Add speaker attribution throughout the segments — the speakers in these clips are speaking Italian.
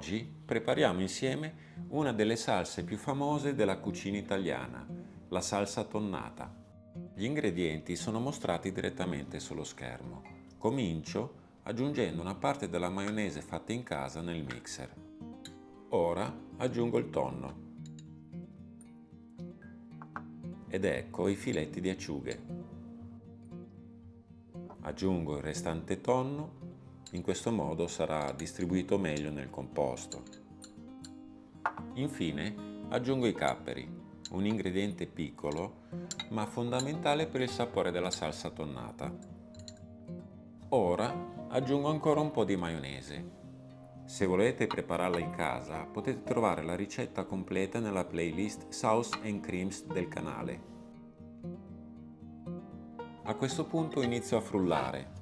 Speaker 1: Oggi prepariamo insieme una delle salse più famose della cucina italiana, la salsa tonnata. Gli ingredienti sono mostrati direttamente sullo schermo. Comincio aggiungendo una parte della maionese fatta in casa nel mixer. Ora aggiungo il tonno ed ecco i filetti di acciughe. Aggiungo il restante tonno, in questo modo sarà distribuito meglio nel composto. Infine aggiungo i capperi, un ingrediente piccolo ma fondamentale per il sapore della salsa tonnata. Ora aggiungo ancora un po' di maionese. Se volete prepararla in casa potete trovare la ricetta completa nella playlist Sauce and Creams del canale. A questo punto inizio a frullare.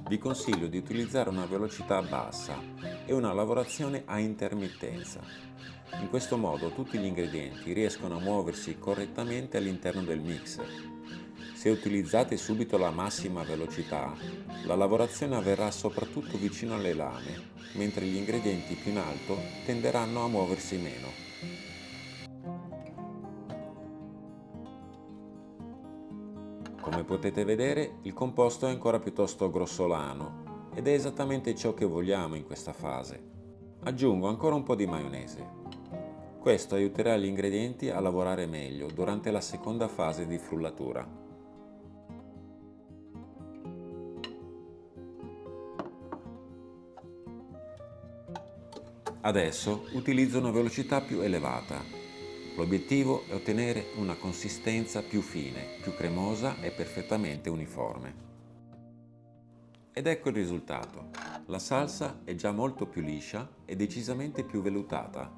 Speaker 1: Vi consiglio di utilizzare una velocità bassa e una lavorazione a intermittenza. In questo modo tutti gli ingredienti riescono a muoversi correttamente all'interno del mixer. Se utilizzate subito la massima velocità, la lavorazione avverrà soprattutto vicino alle lame, mentre gli ingredienti più in alto tenderanno a muoversi meno. Come potete vedere, il composto è ancora piuttosto grossolano ed è esattamente ciò che vogliamo in questa fase. Aggiungo ancora un po' di maionese. Questo aiuterà gli ingredienti a lavorare meglio durante la seconda fase di frullatura. Adesso utilizzo una velocità più elevata. L'obiettivo è ottenere una consistenza più fine, più cremosa e perfettamente uniforme. Ed ecco il risultato. La salsa è già molto più liscia e decisamente più vellutata.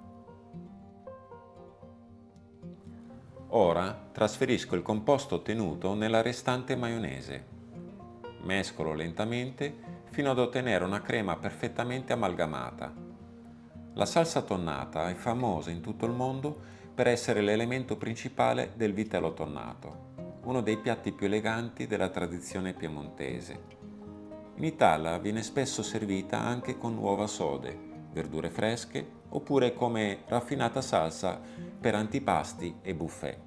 Speaker 1: Ora trasferisco il composto ottenuto nella restante maionese. Mescolo lentamente fino ad ottenere una crema perfettamente amalgamata. La salsa tonnata è famosa in tutto il mondo per essere l'elemento principale del vitello tonnato, uno dei piatti più eleganti della tradizione piemontese. In Italia viene spesso servita anche con uova sode, verdure fresche oppure come raffinata salsa per antipasti e buffet.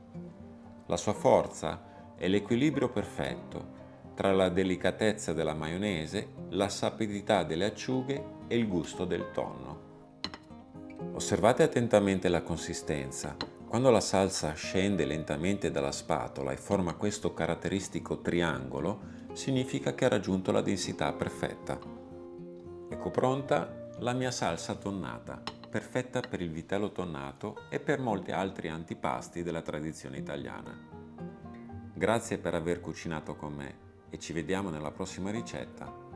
Speaker 1: La sua forza è l'equilibrio perfetto tra la delicatezza della maionese, la sapidità delle acciughe e il gusto del tonno. Osservate attentamente la consistenza. Quando la salsa scende lentamente dalla spatola e forma questo caratteristico triangolo, significa che ha raggiunto la densità perfetta. Ecco pronta la mia salsa tonnata, perfetta per il vitello tonnato e per molti altri antipasti della tradizione italiana. Grazie per aver cucinato con me e ci vediamo nella prossima ricetta.